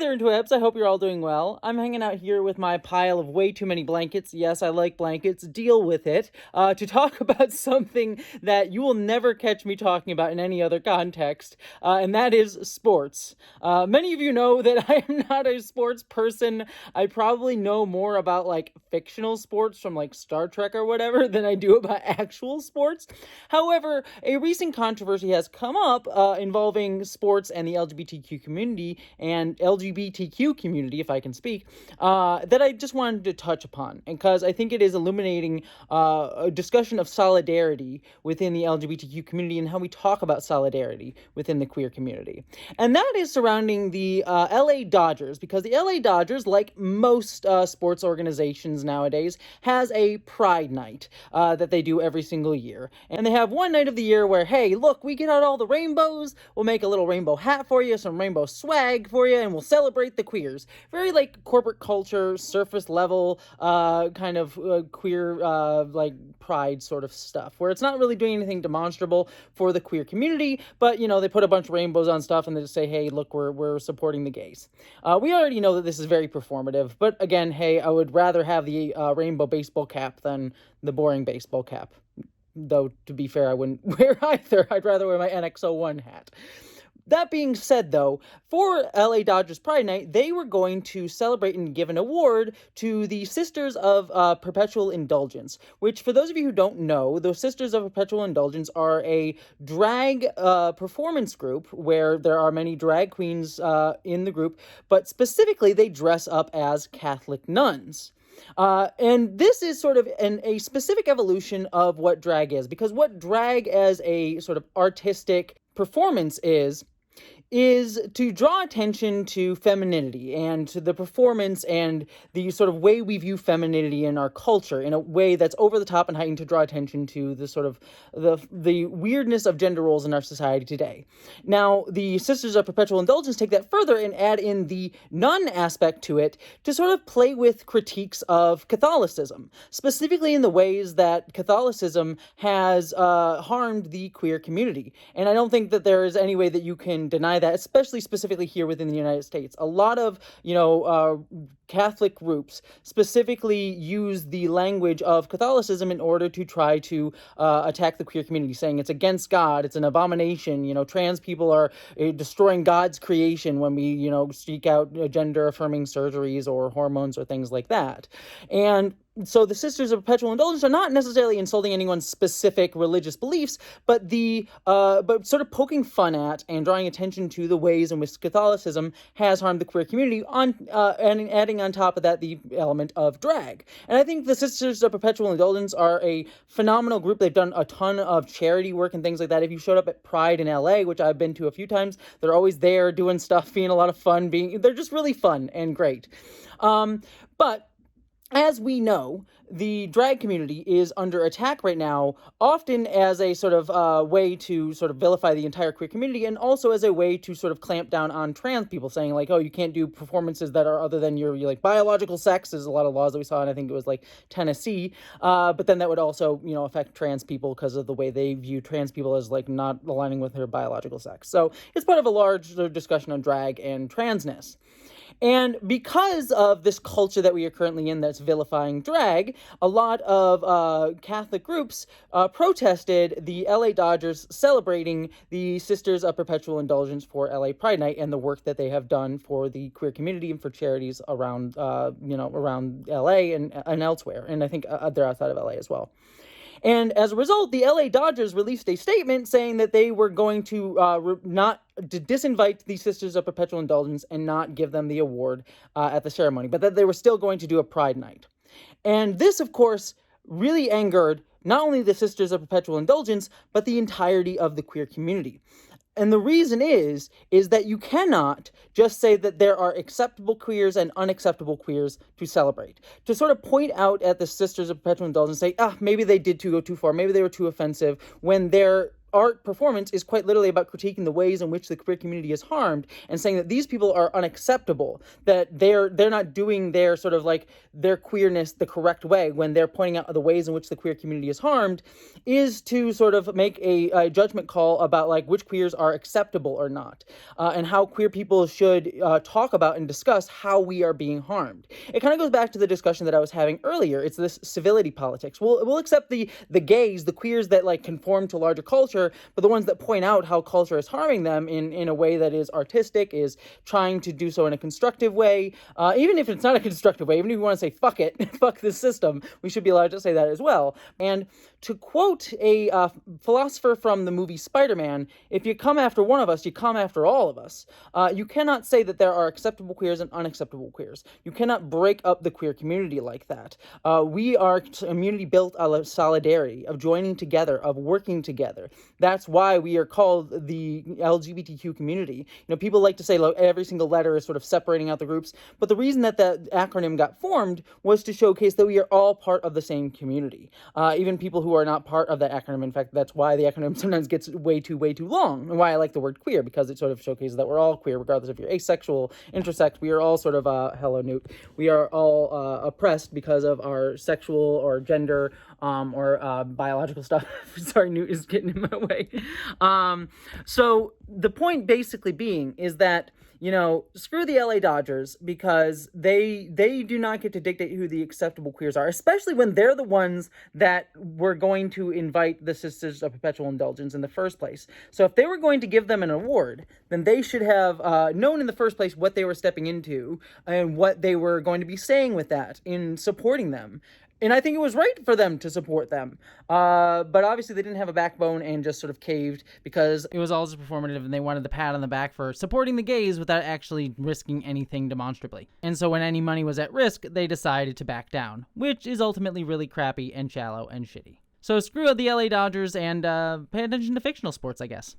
there, Interwebs. I hope you're all doing well. I'm hanging out here with my pile of way too many blankets. Yes, I like blankets. Deal with it. To talk about something that you will never catch me talking about in any other context, and that is sports. Many of you know that I am not a sports person. I probably know more about like fictional sports from like Star Trek or whatever than I do about actual sports. However, a recent controversy has come up involving sports and the LGBTQ community and LGBTQ community, if I can speak, that I just wanted to touch upon, because I think it is illuminating a discussion of solidarity within the LGBTQ community and how we talk about solidarity within the queer community. And that is surrounding the LA Dodgers, because the LA Dodgers, like most sports organizations nowadays, has a Pride Night that they do every single year. And they have one night of the year where, hey, look, we get out all the rainbows, we'll make a little rainbow hat for you, some rainbow swag for you, and we'll celebrate the queers. Very like corporate culture, surface level kind of queer like pride sort of stuff, where it's not really doing anything demonstrable for the queer community, but you know, they put a bunch of rainbows on stuff and they just say, hey, look, we're supporting the gays. We already know that this is very performative, but again, hey, I would rather have the rainbow baseball cap than the boring baseball cap. Though, to be fair, I wouldn't wear either. I'd rather wear my NX01 hat. That being said, though, for LA Dodgers Pride Night, they were going to celebrate and give an award to the Sisters of Perpetual Indulgence, which, for those of you who don't know, those Sisters of Perpetual Indulgence are a drag performance group where there are many drag queens in the group, but specifically they dress up as Catholic nuns. And this is sort of a specific evolution of what drag is, because what drag as a sort of artistic performance is to draw attention to femininity and to the performance and the sort of way we view femininity in our culture in a way that's over the top and heightened to draw attention to the sort of the weirdness of gender roles in our society today. Now, the Sisters of Perpetual Indulgence take that further and add in the nun aspect to it to sort of play with critiques of Catholicism, specifically in the ways that Catholicism has harmed the queer community. And I don't think that there is any way that you can deny that, especially specifically here within the United States. A lot of, Catholic groups specifically use the language of Catholicism in order to try to attack the queer community, saying it's against God, it's an abomination, trans people are destroying God's creation when we, seek out gender-affirming surgeries or hormones or things like that. And so the Sisters of Perpetual Indulgence are not necessarily insulting anyone's specific religious beliefs, but but sort of poking fun at and drawing attention to the ways in which Catholicism has harmed the queer community, and adding on top of that the element of drag. And I think the Sisters of Perpetual Indulgence are a phenomenal group. They've done a ton of charity work and things like that. If you showed up at Pride in LA, which I've been to a few times, they're always there doing stuff, being a lot of fun, they're just really fun and great. But as we know, the drag community is under attack right now, often as a sort of way to sort of vilify the entire queer community, and also as a way to sort of clamp down on trans people, saying like, oh, you can't do performances that are other than your like biological sex. There's a lot of laws that we saw, and I think it was like Tennessee. But then that would also, affect trans people because of the way they view trans people as like not aligning with their biological sex. So it's part of a large discussion on drag and transness. And because of this culture that we are currently in that's vilifying drag, a lot of Catholic groups protested the LA Dodgers celebrating the Sisters of Perpetual Indulgence for LA Pride Night and the work that they have done for the queer community and for charities around, around LA and elsewhere. And I think they're outside of LA as well. And as a result, the LA Dodgers released a statement saying that they were going to not to disinvite the Sisters of Perpetual Indulgence and not give them the award at the ceremony, but that they were still going to do a Pride Night. And this, of course, really angered not only the Sisters of Perpetual Indulgence, but the entirety of the queer community. And the reason is that you cannot just say that there are acceptable queers and unacceptable queers to celebrate. To sort of point out at the Sisters of Perpetual Indulgence and say, maybe they did go too far, maybe they were too offensive, when there art performance is quite literally about critiquing the ways in which the queer community is harmed and saying that these people are unacceptable, that they're not doing their sort of like their queerness the correct way when they're pointing out the ways in which the queer community is harmed, is to sort of make a judgment call about like which queers are acceptable or not, and how queer people should talk about and discuss how we are being harmed. It kind of goes back to the discussion that I was having earlier. It's this civility politics. We'll accept the gays, the queers that like conform to larger culture, but the ones that point out how culture is harming them in a way that is artistic, is trying to do so in a constructive way, even if it's not a constructive way, even if you want to say fuck it, fuck this system, we should be allowed to say that as well. And to quote a philosopher from the movie Spider-Man, if you come after one of us, you come after all of us. You cannot say that there are acceptable queers and unacceptable queers. You cannot break up the queer community like that. We are a community built out of solidarity, of joining together, of working together. That's why we are called the LGBTQ community. You know, people like to say like, every single letter is sort of separating out the groups, but the reason that that acronym got formed was to showcase that we are all part of the same community. Even people who are not part of that acronym. In fact, that's why the acronym sometimes gets way too long, and why I like the word queer, because it sort of showcases that we're all queer, regardless if you're asexual, intersex. We are all sort of, hello Newt, we are all oppressed because of our sexual or gender or biological stuff. Sorry, Newt is getting in my way. So the point basically being is that, you know, screw the LA Dodgers, because they do not get to dictate who the acceptable queers are, especially when they're the ones that were going to invite the Sisters of Perpetual Indulgence in the first place. So if they were going to give them an award, then they should have known in the first place what they were stepping into and what they were going to be saying with that in supporting them. And I think it was right for them to support them. But obviously they didn't have a backbone and just sort of caved because it was all just performative, and they wanted the pat on the back for supporting the gays without actually risking anything demonstrably. And so when any money was at risk, they decided to back down, which is ultimately really crappy and shallow and shitty. So screw the LA Dodgers and pay attention to fictional sports, I guess.